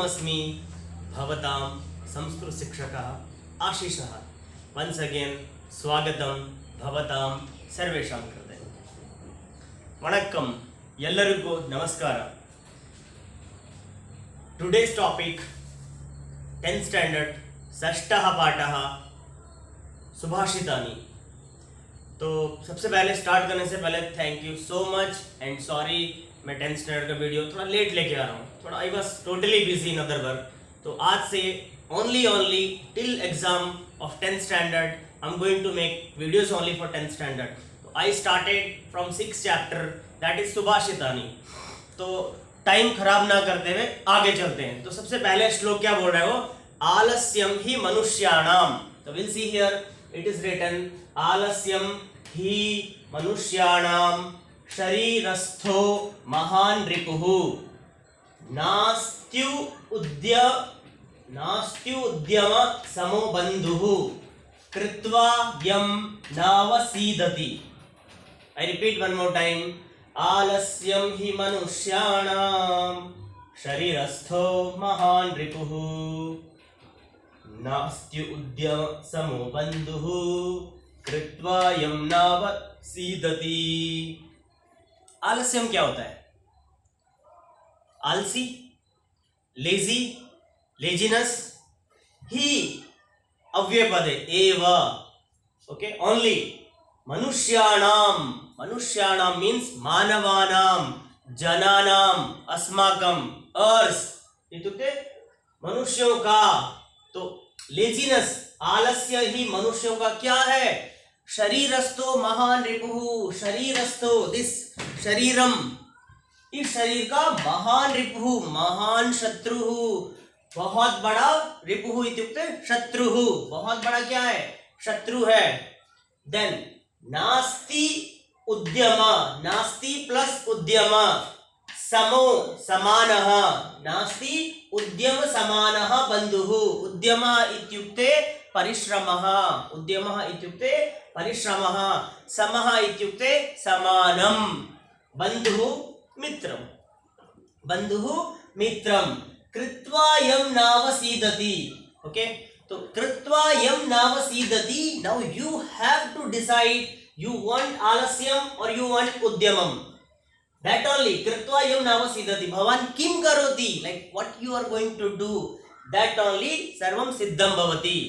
अहमस्मि भवतां संस्कृत शिक्षकः आशिषः। वन्स अगेन स्वागतं भवतां सर्वेषां कृते। वणक्कम एल्लरिगू नमस्कार। टुडेस टॉपिक 10th स्टैंडर्ड षष्ठः पाठः सुभाषितानि। तो सबसे पहले स्टार्ट करने से पहले thank you so much and sorry मैं 10th स्टैंडर्ड का वीडियो थोड़ा लेट लेके आ रहा हूँ, थोड़ा I was totally busy in other work. तो आज से only till exam of 10th standard I am going to make videos only for 10th standard. तो I started from 6th chapter that is Subhashitani. तो time खराब ना करते हुए आगे चलते हैं। तो सबसे पहले श्लोक क्या बोल रहा है वो, आलस्यम ही मनुष्याणाम। तो will see here it is written आलस्यम ही मनुष्याणाम शरीरस्थो महान रिपुः नास्त्युद्यम समो बंधुः कृत्वा यम नावसीदति। I repeat one more time, आलस्यम हि मनुष्याणां शरीरस्थो महान रिपुः नास्त्युद्यम समो बंधुः कृत्वा यम नावसीदति। आलस्यम क्या होता है? आलसी, लेजी, लेजीनेस। ही अव्यय पद है, एव, ओके, ओनली। मनुष्याणाम मीन्स मानवानाम, जनानाम, अस्माकम, अर्स इत्युक्ते मनुष्यों का। तो लेजीनेस, आलस्य ही मनुष्यों का क्या है? शरीरस्थो महान रिपुः, शरीरस्थो दिस शरीरम, इस शरीर का महान रिपुः, महान शत्रु, बहुत बड़ा। रिपुः इत्युक्ते शत्रु, बहुत बड़ा क्या है? शत्रु है। देन नास्ति उद्यम, नास्ति प्लस उद्यम, समो समानः, नास्ति उद्यम समानः बंधुः। उद्यम इत्युक्ते परिश्रमः, उद्यमः इत्युक्ते परिश्रमः, समः इत्युक्ते समानम्, बंधुः मित्रं, बंधुः मित्रं। कृत्वा यम नावसीदति, ओके। तो कृत्वा यम नावसीदति, now you have to decide you want आलस्यम और यू वांट उद्यमम, that only। कृत्वा यम नावसीदति, भवान् किं करोति, like what you are going to do, that only सर्वं सिद्धं भवति,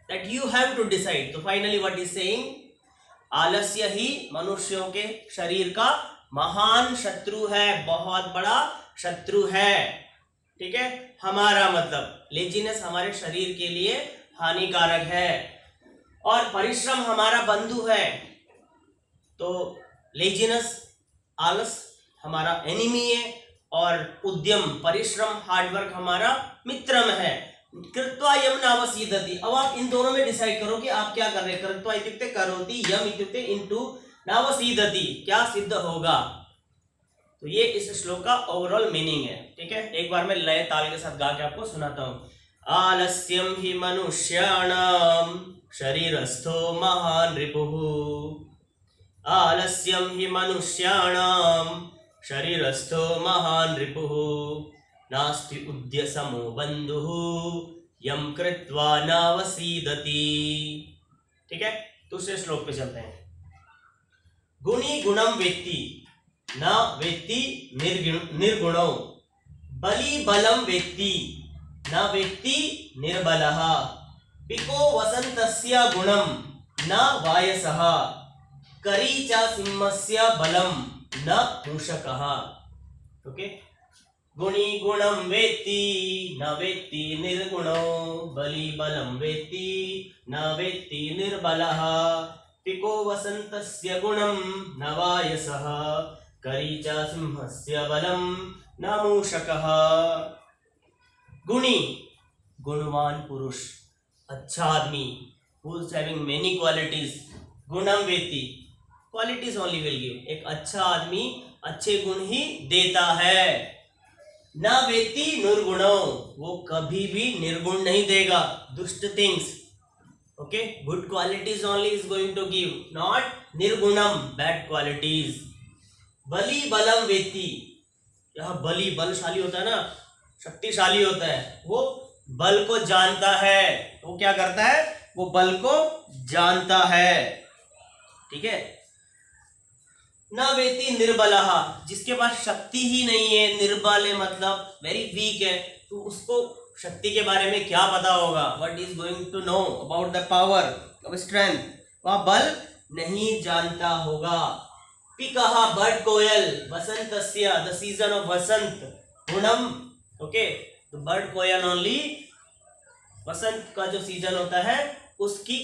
that you have to decide। तो finally what is saying, आलस्य ही मनुष्यों के शरीर का महान शत्रु है, बहुत बड़ा शत्रु है। ठीक है, हमारा मतलब लेजीनेस हमारे शरीर के लिए हानिकारक है और परिश्रम हमारा बंधु है। तो लेजीनेस, आलस हमारा एनिमी है और उद्यम, परिश्रम, हार्डवर्क हमारा मित्रम है। कृत्वा यम नावसीदति, अब आप इन दोनों में डिसाइड करो कि आप क्या कर रहे हैं। कृत्वा इत्युक्ते करोति, यम इत्युक्ते इनटू, नावसीदति क्या सिद्ध होगा। तो ये इस श्लोक का ओवरऑल मीनिंग है। ठीक है, एक बार मैं लय ताल के साथ गा के आपको सुनाता हूँ। आलस्यम ही मनुष्याणाम शरीरस्थो महान रिपुः, आलस्यम ही मनुष्याणां शरीरस्थो महान रिपुः नास्ति उद्य समो बंधुः यम कृत्वा नावसीदति। ठीक है, दूसरे श्लोक पे चलते हैं। गुणी गुणम वेत्ति न वेत्ति निर्गुणो, बली बलम वेत्ति न वेत्ति निर्बलः, पिको वसन्तस्य गुणम न वायसः, करी च सिंहस्य बलम न मूषकः। ओके, गुणी गुणम वेत्ति न वेत्ति निर्गुणो, बली बलम वेत्ति न वेत्ति निर्बलः, पिको वसन्तस्य गुणम न वायसः, करी च सिंहस्य बलम न मूषकः। गुणी, गुणवान पुरुष, अच्छा आदमी, who is having many qualities। गुणम वेत्ति, क्वालिटीज ओनली विल गिव। एक अच्छा आदमी अच्छे गुण ही देता है। न वेत्ति निर्गुणो, वो कभी भी निर्गुण नहीं देगा, दुष्ट things. Okay, good qualities only is going to give, not निर्गुणम, बैड क्वालिटीज। बली बलम वेत्ति, यह बली बलशाली होता है ना, शक्तिशाली होता है, वो बल को जानता है। वो क्या करता है? वो बल को जानता है। ठीक है। न वेति निर्बलः, जिसके पास शक्ति ही नहीं है, निर्बल है मतलब वेरी वीक है, तो उसको शक्ति के बारे में क्या पता होगा? What is going to know about the power of strength? वह बल नहीं जानता होगा। पिकः, बर्ड कोयल, वसंतस्य, द सीजन ऑफ वसंत, गुणम, ओके, तो बर्ड कोयल ओनली वसंत का जो सीजन होता है उसकी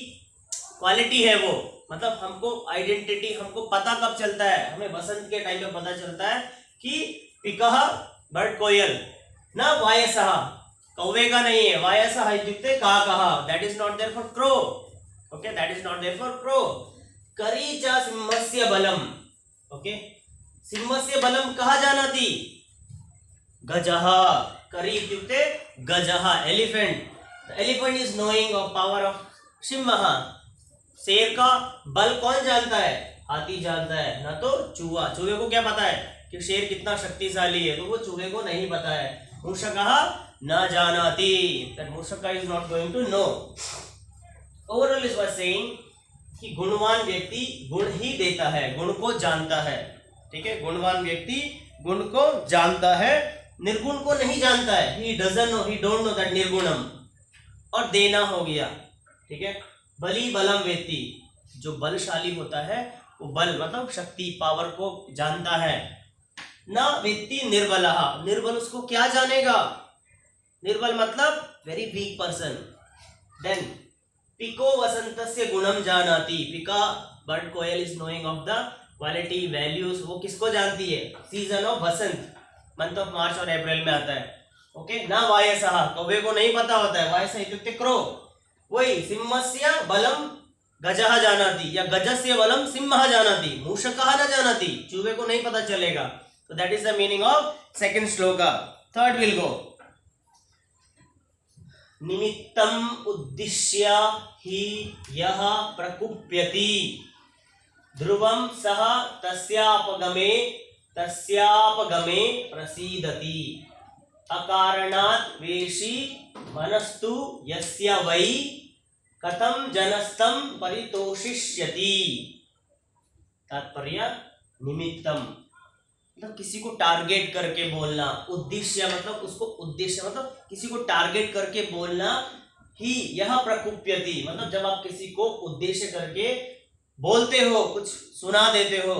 क्वालिटी है वो, मतलब हमको आइडेंटिटी, हमको पता कब चलता है? हमें वसंत के टाइम पे पता चलता है कि पिकः, बर्ड कोयल, न वायसः, कौवे का नहीं है, वायसः इत्युक्ते काकः, that is not there for crow, okay, that is not there for crow. करी च सिंहस्य बलम, ओके, सिंहस्य बलम कहा जानाति? गजः, करी इत्युक्ते गजः, elephant, elephant is knowing of power of सिंहः। शेर का बल कौन जानता है? हाथी जानता है, ना तो चूहा। चूहे को क्या पता है कि शेर कितना शक्तिशाली है? तो वो चूहे को नहीं पता है। मूषकः न जानाति, दैट मूषक is not going to know. Overall is was saying कि गुणवान व्यक्ति गुण ही देता है, गुण को जानता है। ठीक है, गुणवान व्यक्ति गुण को जानता है, निर्गुण को नहीं जानता है। He doesn't know, he don't know that निर्गुणम। और देना हो गया, ठीक है। बली बलम वेत्ति, जो बलशाली होता है वो बल मतलब शक्ति, पावर को जानता है। न वेत्ति निर्बलः, निर्बल उसको क्या जानेगा? निर्बल मतलब वेरी वीक पर्सन। देन पिको वसंतस्य गुणम जानाति, पिका बर्ड कोयल is knowing of the quality, values, वो किसको जानती है? सीजन ऑफ वसंत, मंथ ऑफ मार्च और अप्रैल में आता है। ओके, ना वायसः, कौवे को नहीं पता होता है, वायसः इत्युक्ते क्रो। वही सिंहस्य बलम गजः जानाति, या गजस्य बलम सिंहः जानाति, मूषकः न जानाति, चूहे को नहीं पता चलेगा। तो that is the meaning of second shloka. Third will go, निमित्तम उद्दिश्य ही यह प्रकुप्यति, ध्रुवम सह तस्यापगमे प्रसीदति, अकारणात् वेशी मनस्तु यस्य वै कथम जनस्तम परितोषिष्यति। तात्पर्य, निमित्तम मतलब किसी को टारगेट करके बोलना, उद्देश्य मतलब उसको, उद्देश्य मतलब किसी को टारगेट करके बोलना, ही यह प्रकुप्यति मतलब जब आप किसी को उद्देश्य करके बोलते हो, कुछ सुना देते हो,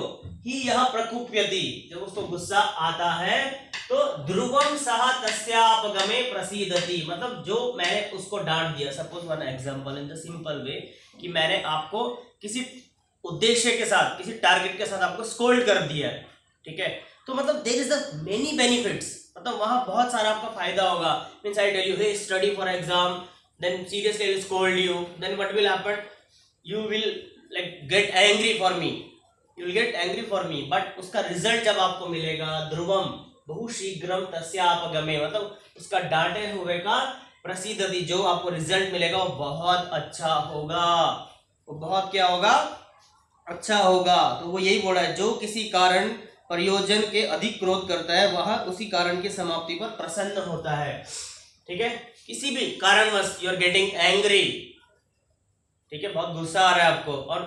ही यह प्रकुप्यति, जब उसको गुस्सा आता है, तो ध्रुवम सह तस्यापगमे प्रसीदति मतलब जो मैंने उसको डांट दिया। Suppose one example in the simple way कि मैंने आपको किसी उद्देश्य के साथ, किसी टारगेट के साथ आपको स्कोल्ड कर दिया है, ठीक है, तो मतलब there is the many benefits, मतलब वहां बहुत सारा आपका फायदा होगा। Means I tell you, hey study for exam, then seriously I will scold you, then what will happen? You will like get angry for me, you will get angry for me, but उसका result जब आपको मिलेगा, ध्रुवम बहुशीघ्रम तस्यापगमे मतलब उसका डांटे हुए का प्रसिद्धि, जो आपको रिजल्ट मिलेगा वो बहुत अच्छा होगा, वो बहुत क्या होगा? अच्छा होगा। तो वो यही बोल रहा है, जो किसी कारण प्रयोजन के अधिक क्रोध करता है वह उसी कारण की समाप्ति पर प्रसन्न होता है। ठीक है, किसी भी कारणवश यू आर गेटिंग एंग्री, ठीक है, बहुत गुस्सा आ रहा है आपको, और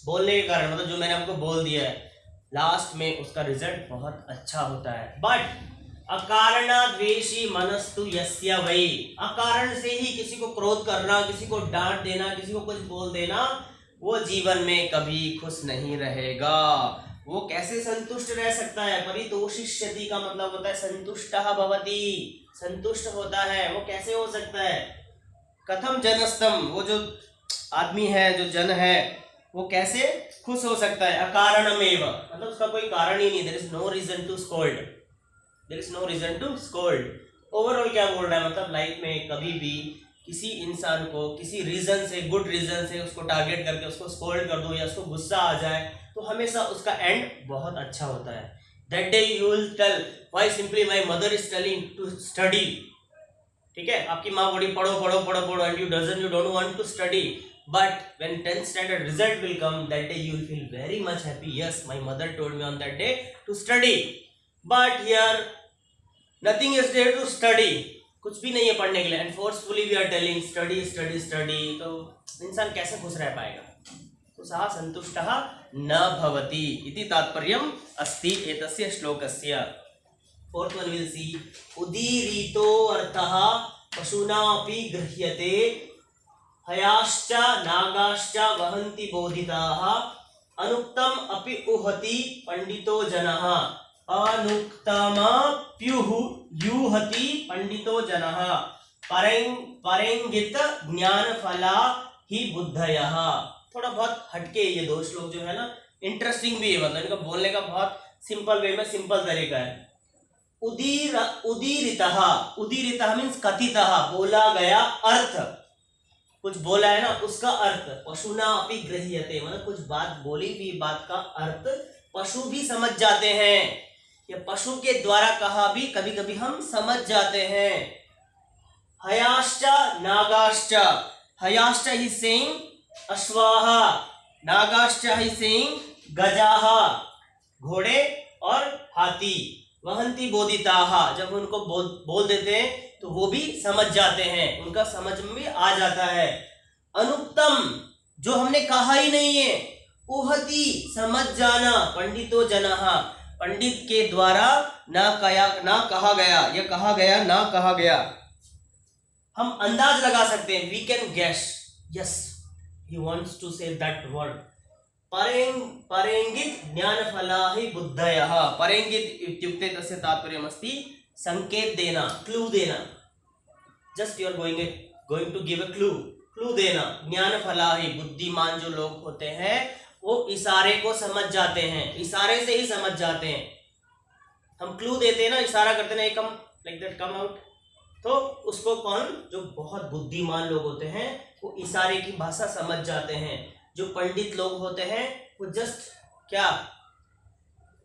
बोलने के कारण मतलब जो मैंने आपको बोल दिया है, लास्ट में उसका रिजल्ट बहुत अच्छा होता है। बट अकारणाद्वेषी मनस्तु यस्य वै, अकारण से ही किसी को क्रोध करना, किसी को डांट देना, किसी को कुछ बोल देना, वो जीवन में कभी खुश नहीं रहेगा। वो कैसे संतुष्ट रह सकता है? परितोषिष्यति का मतलब होता है संतुष्टः भवति, संतुष्ट होता है। वो कैसे हो सकता है? कथम जनस्तम, वो जो आदमी है, जो जन है, वो कैसे खुश हो सकता है? अकारणमेव मतलब उसका कोई कारण ही नहीं, there is no reason to scold, there is no reason to scold. Overall क्या बोल रहा है? मतलब लाइफ में कभी भी किसी इंसान को किसी रीजन से, गुड रीजन से उसको टारगेट करके उसको स्कोल्ड कर दो या उसको गुस्सा आ जाए, तो हमेशा उसका एंड बहुत अच्छा होता है। That day you will tell why simply my mother is telling to study, ठीक है, आपकी माँ बोली पढ़ो पढ़ो पढ़ो पढ़ो, and you don't want to study, but when 10th standard result will come, that day you will feel very much happy. Yes, my mother told me on that day to study. But here nothing is there to study, कुछ भी नहीं है पढ़ने के लिए, and forcefully we are telling study study study, तो इंसान कैसे खुश रह पाएगा? तो सः संतुष्टः न भवति इति तात्पर्यम् अस्ति एतस्य श्लोकस्य। फोर्थ वन विल सी, उदीरितो अर्थः पशूनापि गृह्यते, हयाश्च नागाश्च वहन्ति बोधिताः, अनुक्तम अपि उहति पंडितो जनः, अनुक्तमप्युः युहति पंडितो जनः, परेंगित ज्ञानफला ही बुद्धयः। थोड़ा बहुत हटके ये दो श्लोक जो है ना, इंटरेस्टिंग भी है, मतलब इनका बोलने का बहुत सिंपल वे में सिंपल तरीका है। उदीरितः, उदीरितः मीन्स कथितः, बोला गया अर्थ, कुछ बोला है ना उसका अर्थ, पशुना अपि गृह्यते, मतलब कुछ बात बोली हुई बात का अर्थ पशु भी समझ जाते हैं, या पशु के द्वारा कहा भी कभी कभी हम समझ जाते हैं। हयाश्च नागाश्च, हयाश्च ही सेइंग अश्वाः, नागाश्च ही सेइंग गजाः, घोड़े और हाथी, वहंती बोधिताः, जब उनको बोल देते हैं तो वो भी समझ जाते हैं, उनका समझ में भी आ जाता है। अनुक्तम, जो हमने कहा ही नहीं है, उहति, समझ जाना, पंडितो जनः, पंडित के द्वारा ना कहा गया, या कहा गया ना कहा गया, हम अंदाज लगा सकते हैं, we can guess, yes he wants to say that word. परेंगित ज्ञानफला ही बुद्धयः, परेंगित इत्युक्ते तस्य तात्पर्यमस्ति संकेत देना, क्लू देना, just you are going to give a clue देना। ज्ञानफला ही, बुद्धिमान जो लोग होते हैं वो इशारे को समझ जाते हैं, इशारे से ही समझ जाते हैं। हम क्लू देते हैं ना, इशारा करते हैं, कम लाइक दैट, कम आउट, तो उसको कौन, जो बहुत बुद्धिमान लोग होते हैं वो इशारे की भाषा समझ जाते हैं। जो पंडित लोग होते हैं वो जस्ट क्या,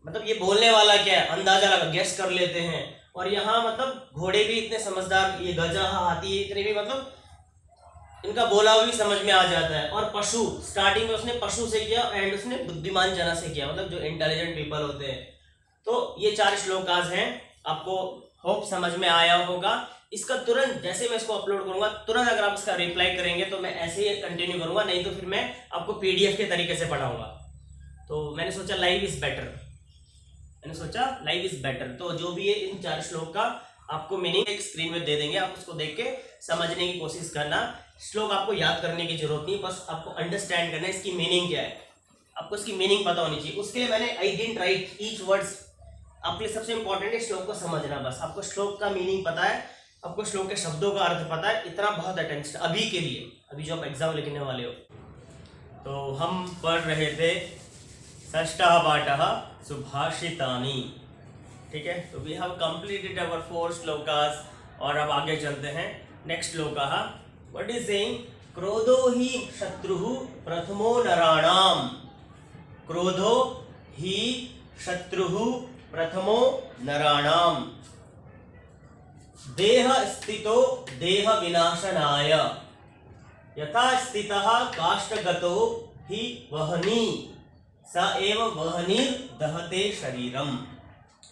मतलब ये बोलने वाला क्या है अंदाजा लगा, गेस कर लेते हैं। और यहाँ मतलब घोड़े भी इतने समझदार, ये गजा हाथी इतने भी, मतलब इनका बोला हुआ भी समझ में आ जाता है। और पशु, स्टार्टिंग में उसने पशु से किया, एंड उसने बुद्धिमान जना से किया, मतलब जो इंटेलिजेंट पीपल होते हैं। तो ये 4 श्लोकास हैं, आपको होप समझ में आया होगा। इसका तुरंत जैसे मैं इसको अपलोड करूंगा, तुरंत अगर आप इसका रिप्लाई करेंगे तो मैं ऐसे ही कंटिन्यू करूंगा, नहीं तो फिर मैं आपको पीडीएफ के तरीके से पढ़ाऊंगा। तो मैंने सोचा लाइव इज बेटर, तो जो भी है इन 4 श्लोक का आपको मीनिंग एक स्क्रीन में दे देंगे, आप उसको देख के समझने की कोशिश करना। श्लोक आपको याद करने की जरूरत नहीं, बस आपको अंडरस्टैंड करना है इसकी मीनिंग क्या है, आपको इसकी मीनिंग पता होनी चाहिए। उसके लिए मैंने I didn't right each words, आपके लिए सबसे इंपॉर्टेंट है श्लोक को समझना। बस आपको श्लोक का मीनिंग पता है, आपको श्लोक के शब्दों का अर्थ पता है, इतना बहुत अटेंशन अभी के लिए, अभी जो आप एग्जाम लिखने वाले हो। तो हम पढ़ रहे थे षष्ठः पाठः सुभाषितानि, ठीक है। तो वी हैव कंप्लीटेड अवर 4 श्लोकास, और अब आगे चलते हैं। नेक्स्ट श्लोकः, व्हाट इज सेइंग, क्रोधो हि शत्रुः प्रथमो नराणाम, क्रोधो हि शत्रुः प्रथमो नराणाम, देह स्थितो देह विनाशनाय, यथा स्थितः काष्ठगतो हि वह्नि, स एव वह्निर् दहते शरीरम।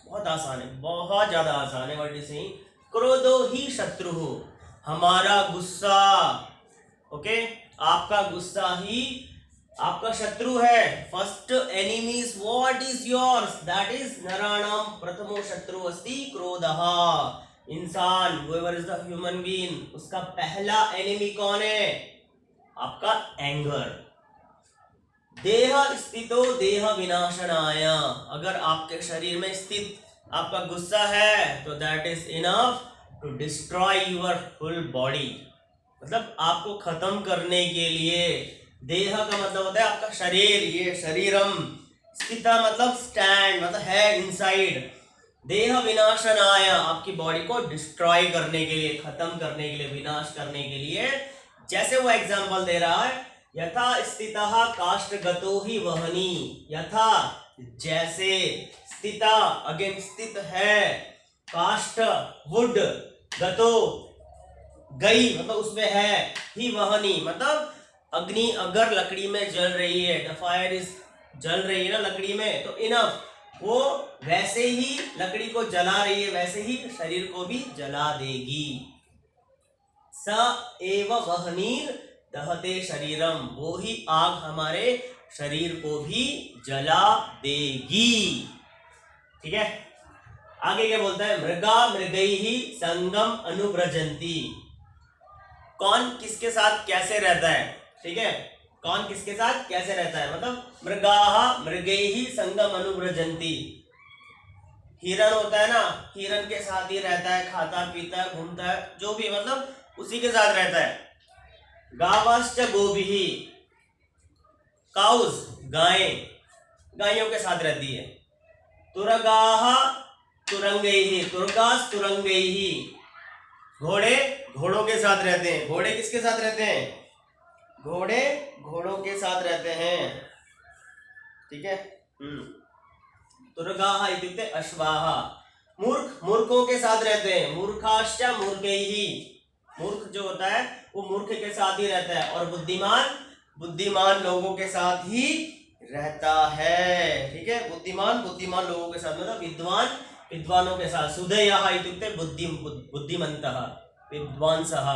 बहुत आसान है, बहुत ज्यादा आसान है। व्हाट इज सेइंग, क्रोधो ही शत्रुः, हमारा गुस्सा, ओके, आपका गुस्सा ही आपका शत्रु है। First enemy is what is yours, that is नराणाम प्रथमो शत्रु अस्ति क्रोधः, इंसान, whoever is the human being, उसका पहला एनिमी कौन है, आपका एंगर। देह स्थितो देह विनाशनाय, अगर आपके शरीर में स्थित आपका गुस्सा है तो that is enough to destroy your full body, मतलब आपको खत्म करने के लिए। देह का मतलब होता है आपका शरीर, ये शरीरम, स्थिता मतलब स्टैंड, मतलब है इनसाइड। देह विनाशनाय, आपकी बॉडी को डिस्ट्रॉय करने के लिए, खत्म करने के लिए, विनाश करने के लिए। जैसे वो एग्जांपल दे रहा है, यथा स्थितः काष्ठगतो हि वह्नि, यथा जैसे, स्थिता अगेन स्थित है, काष्ठ वुड, गतो गई मतलब उसमें है, ही वह्नि मतलब अग्नि अगर लकड़ी में जल रही है, द फायर इज जल रही है ना लकड़ी में, तो इनफ वो वैसे ही लकड़ी को जला रही है, वैसे ही शरीर को भी जला देगी। स एव वह्निर दहते शरीरम, वो ही आग हमारे शरीर को भी जला देगी। ठीक है, आगे क्या बोलता है, मृगा मृगैहि संगम अनुव्रजंती, कौन किसके साथ कैसे रहता है। ठीक है, कौन किसके साथ कैसे रहता है, मतलब मृगाः मृगैहि संगम अनुव्रजंती, हिरन होता है ना, हिरन के साथ ही रहता है, खाता पीता है, घूमता है, जो भी मतलब उसी के साथ रहता है। गावश्च गोभिः, काउज गायें, गायों के साथ रहती है। तुरगाः तुरंगैहि, तुरगास तुरंगैहि, घोड़े घोड़ों के साथ रहते हैं। घोड़े किसके साथ रहते हैं, घोड़े घोड़ों के साथ रहते हैं। ठीक है, तुरगाः इत्युक्ते अश्वाः। मूर्ख मूर्खों के साथ रहते हैं, मूर्खाश्च मूर्खैहि, मूर्ख जो होता है वो मूर्ख के साथ ही रहता है, और बुद्धिमान बुद्धिमान लोगों के साथ ही रहता है। ठीक है, बुद्धिमान बुद्धिमान लोगों के साथ, मतलब विद्वान विद्वानों के साथ। सुधयः इत्युक्ते बुद्धिमन्तः विद्वांसः।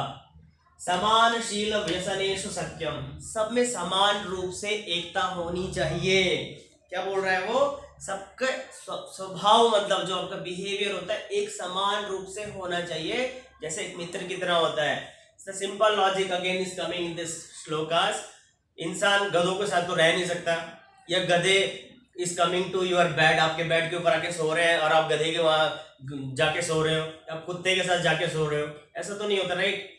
समानशील व्यसनेषु सख्यम, सब में समान रूप से एकता होनी चाहिए। क्या बोल रहा है वो, सबका स्वभाव मतलब जो आपका बिहेवियर होता है एक समान रूप से होना चाहिए, जैसे एक मित्र की तरह होता है। Simple logic again is coming in this shlokas. इंसान गधों के साथ तो रह नहीं सकता, या गधे is coming to your bed, आपके बेड के ऊपर आके सो रहे हैं और आप गधे के वहां जाके सो रहे हो, आप कुत्ते के साथ जाके सो रहे हो, ऐसा तो नहीं होता, राइट।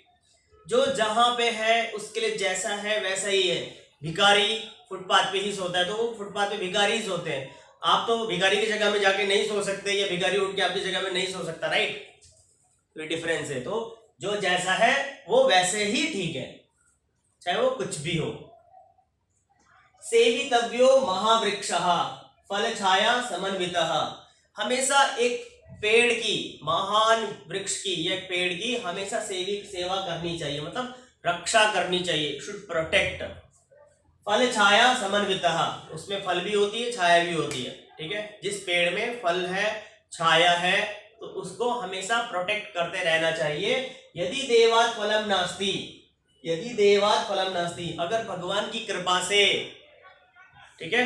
जो जहां पे है उसके लिए जैसा है वैसा ही है। भिखारी फुटपाथ पे ही सोता है तो वो फुटपाथ पे भिखारी ही सोते हैं, आप तो भिखारी की जगह में जाके नहीं सो सकते, या भिखारी उठ के आपकी जगह में नहीं सो सकता, राइट। तो डिफरेंस है, तो जो जैसा है वो वैसे ही ठीक है, चाहे वो कुछ भी हो। सेवितव्यो महावृक्षः फल छाया समन्वितः, हमेशा एक पेड़ की, महान वृक्ष की, एक पेड़ की हमेशा सेवा करनी चाहिए, मतलब रक्षा करनी चाहिए, शुड प्रोटेक्ट। फल छाया समन्वितः, उसमें फल भी होती है छाया भी होती है। ठीक है, जिस पेड़ में फल है छाया है तो उसको हमेशा प्रोटेक्ट करते रहना चाहिए। यदि देवात् फलम नास्ति, यदि देवात् फलम नास्ति, अगर भगवान की कृपा से, ठीक है,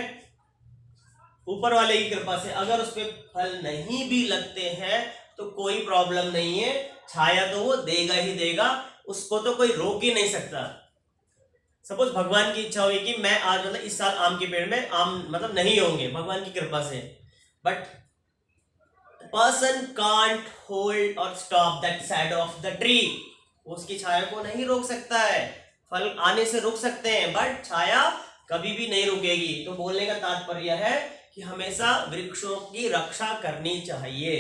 ऊपर वाले की कृपा से अगर उस पे फल नहीं भी लगते हैं तो कोई प्रॉब्लम नहीं है, छाया तो वो देगा ही देगा, उसको तो कोई रोक ही नहीं सकता। सपोज भगवान की इच्छा हुई कि मैं आज मतलब इस साल आम के पेड़ में आम मतलब नहीं होंगे भगवान की कृपा से, बट पर्सन कांट होल्ड और stop that side of the tree, उसकी छाया को नहीं रोक सकता है। फल आने से रुक सकते हैं बट छाया कभी भी नहीं रुकेगी। तो बोलने का तात्पर्य है कि हमेशा वृक्षों की रक्षा करनी चाहिए।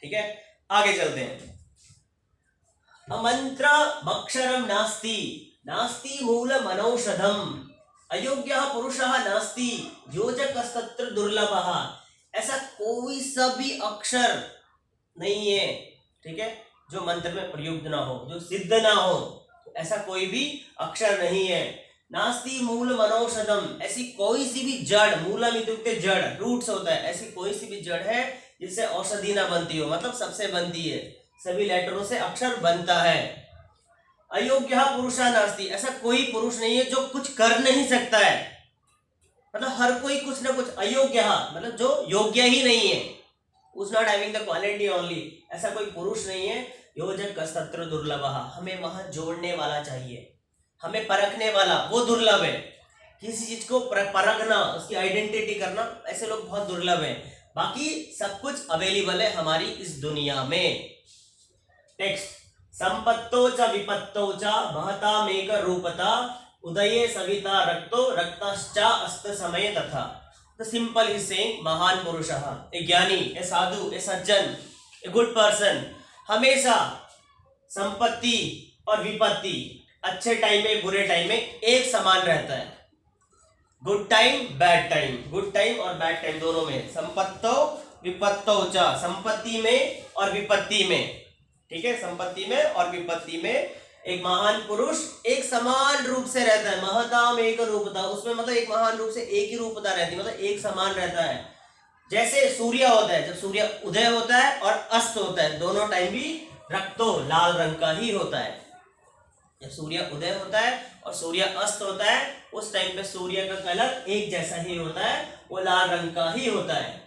ठीक है, आगे चलते हैं। अमंत्र मक्षरम नास्ति नास्ति मूल मनौषधम, अयोग्यः पुरुषः नास्ति योजकस्तत्र दुर्लभः, ऐसा कोई सा भी अक्षर नहीं है, ठीक है, जो मंत्र में प्रयुक्त ना हो, जो सिद्ध ना हो, ऐसा कोई भी अक्षर नहीं है। नास्ति मूल मनौषधम, ऐसी कोई सी भी जड़, मूलम इत्युक्ते जड़, रूट्स होता है, ऐसी कोई सी भी जड़ है जिससे औषधि ना बनती हो, मतलब सबसे बनती है, सभी लेटरों से अक्षर बनता है। अयोग्य पुरुषा नास्ति, ऐसा कोई पुरुष नहीं है जो कुछ कर नहीं सकता है, मतलब हर कोई कुछ ना कुछ, अयोग्य मतलब जो योग्य ही नहीं है, उस not having the quality only, ऐसा कोई पुरुष नहीं है। योजक कस्तत्र दुर्लभः, हमें वहां जोड़ने वाला चाहिए, हमें परखने वाला, वो दुर्लभ है। किसी चीज को परखना, उसकी आइडेंटिटी करना, ऐसे लोग बहुत दुर्लभ हैं। बाकी सब कुछ अवेलेबल है हमारी इस दुनिया में। टेक्स्ट, संपत्तो च विपत्तो च महतामेक रूपता उदये सविता रक्तो रक्तश्च अस्त समय तथा। द सिंपल इज सेइंग महान पुरुषः, ए ज्ञानी, ए साधु, ए सज्जन, ए गुड पर्सन हमेशा संपत्ति और विपत्ति, अच्छे टाइम में बुरे टाइम में एक समान रहता है। Good time bad time, good time और बैड टाइम दोनों में, संपत्तो विपत्तो च, संपत्ति में और विपत्ति में, ठीक है, संपत्ति में और विपत्ति में एक महान पुरुष एक समान रूप से रहता है। महताम एक रूपता, उसमें मतलब एक महान रूप से एक ही रूपता रहती है, मतलब एक समान रहता है। जैसे सूर्य होता है, जब सूर्य उदय होता है और अस्त होता है, दोनों टाइम भी रक्त तो लाल रंग का ही होता है। जब सूर्य उदय होता है और सूर्य अस्त होता है, उस टाइम पे सूर्य का कलर एक जैसा ही होता है, वो लाल रंग का ही होता है।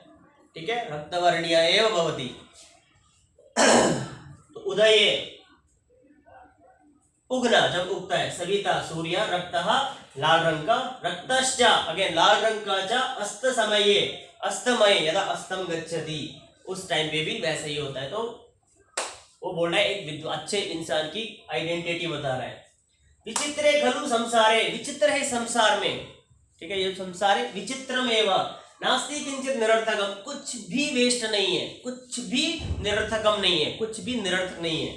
ठीक है, रक्तवर्णीय एव भवति। तो उदये, उगना, जब उगता है, सविता सूर्य, रक्तः लाल रंग का, रक्तश्च अगेन लाल रंग का, च अस्त समये, अस्तमय यदा अस्तम गच्छति, उस टाइम पे भी वैसे ही होता है। तो वो बोल रहा है एक अच्छे इंसान की आइडेंटिटी बता रहा है। विचित्रे खलु संसारे, विचित्र है संसार में। ठीक है, ये संसार है विचित्रमेव नास्ति किंचित निरर्थकम, कुछ भी वेस्ट नहीं है, कुछ भी निरर्थकम नहीं है, कुछ भी निरर्थक नहीं है।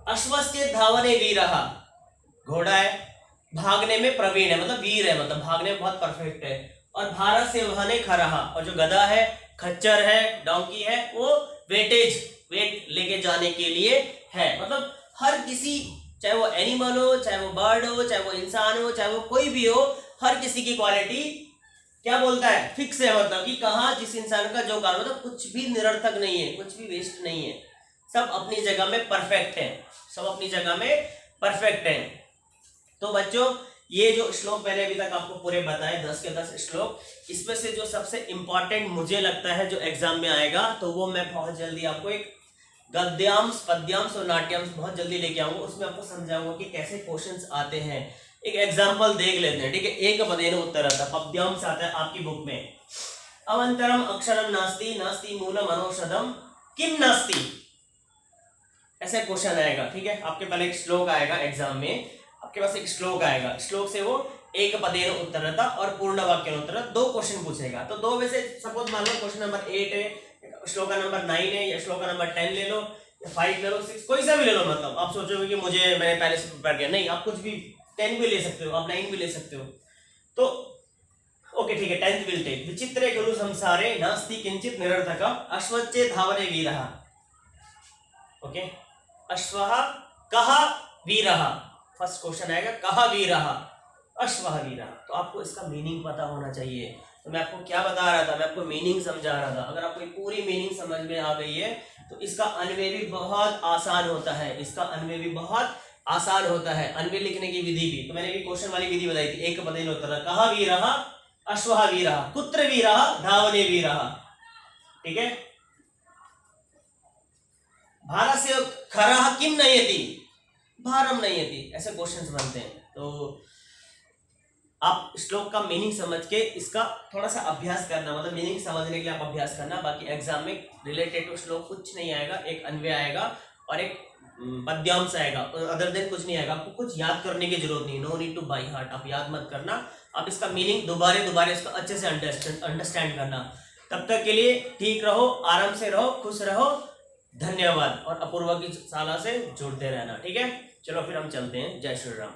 अश्वस्य धावने वीरः, घोड़ा है, भागने में प्रवीण है, मतलब वीर है, मतलब भागने में बहुत परफेक्ट है। और भारत से वहने खरहा, और जो गधा है, खच्चर है, डोंकी है, वो वेटेज, वेट लेके जाने के लिए है। मतलब हर किसी, चाहे वो एनिमल हो, चाहे वो बर्ड हो, चाहे वो इंसान हो, चाहे वो कोई भी हो, हर किसी की क्वालिटी क्या बोलता है, फिक्स है। मतलब कि कहाँ जिस इंसान का जो काम, मतलब कुछ भी निरर्थक नहीं है, कुछ भी वेस्ट नहीं है, सब अपनी जगह में परफेक्ट है, सब अपनी जगह में परफेक्ट है। तो बच्चों, ये जो श्लोक मैंने अभी तक आपको पूरे बताए, 10 के 10 श्लोक, इसमें से जो सबसे इंपॉर्टेंट मुझे लगता है जो एग्जाम में आएगा, तो वो मैं बहुत जल्दी आपको एक गद्यांश, पद्यांश और नाट्यांश बहुत जल्दी लेके आऊंगा। उसमें आपको समझाऊंगा कि कैसे क्वेश्चंस आते हैं। एक एग्जाम्पल देख लेते हैं। ठीक है, एक पदेन उत्तर आता, पद्यांश आता है आपकी बुक में। अवंतरम अक्षरम नास्ति, नास्ति मूलम अनौषधम किम नास्ति, ऐसे क्वेश्चन आएगा। ठीक है, आपके पहले एक श्लोक आएगा एग्जाम में, आपके पास एक श्लोक आएगा, श्लोक से वो एक पदेन उत्तरता और पूर्ण वाक्य उत्तर, 2 क्वेश्चन पूछेगा। तो 2 में से सपोज मान लो क्वेश्चन नंबर 8 है, श्लोक नंबर 9 है, या श्लोक नंबर 10 ले लो, या 5 ले लो, 6, कोई सा भी ले लो। मतलब आप सोचोगे कि मैंने पहले से प्रिपेयर किया, नहीं, आप कुछ भी 10 भी ले सकते हो, आप 9 भी ले सकते हो। तो ओके, ठीक है, 10th विल टेक। विचित्रे खलु संसारे नास्ति किंचित निरर्थकम अश्वच्चे धावने वीरः। ओके, अश्वः कः वीरः, फर्स्ट क्वेश्चन आएगा, कः वीरः, अश्वः वीरः। तो आपको इसका मीनिंग पता होना चाहिए। तो मैं आपको क्या बता रहा था, मैं आपको मीनिंग समझा रहा था। अगर आपको पूरी मीनिंग समझ में आ गई है तो इसका अन्वय भी बहुत आसान होता है, इसका अन्वय भी बहुत आसान होता है, अन्वय लिखने की विधि भी। तो मैंने भी क्वेश्चन वाली विधि बताई थी, एक पदेन उत्तर, कः वीरः, अश्वः वीरः, कुत्र वीरः, धावने वीरः। ठीक है, भारस्य खरः किम नयति, भारम नयति, ऐसे क्वेश्चंस बनते हैं। तो आप श्लोक का मीनिंग समझ के इसका थोड़ा सा अभ्यास करना, मतलब मीनिंग समझने के लिए आप अभ्यास करना। बाकी एग्जाम में रिलेटेड टू श्लोक कुछ नहीं आएगा, एक अन्वय आएगा और एक पद्यांश आएगा, अदर देन कुछ नहीं आएगा। आपको कुछ याद करने की जरूरत नहीं, no need to by heart, आप याद मत करना, आप इसका मीनिंग दोबारा इसका अच्छे से अंडरस्टैंड करना। तब तक के लिए ठीक रहो, आराम से रहो, खुश रहो, धन्यवाद। और अपूर्वा की शाला से जुड़ते रहना। ठीक है, चलो फिर हम चलते हैं। जय श्री राम।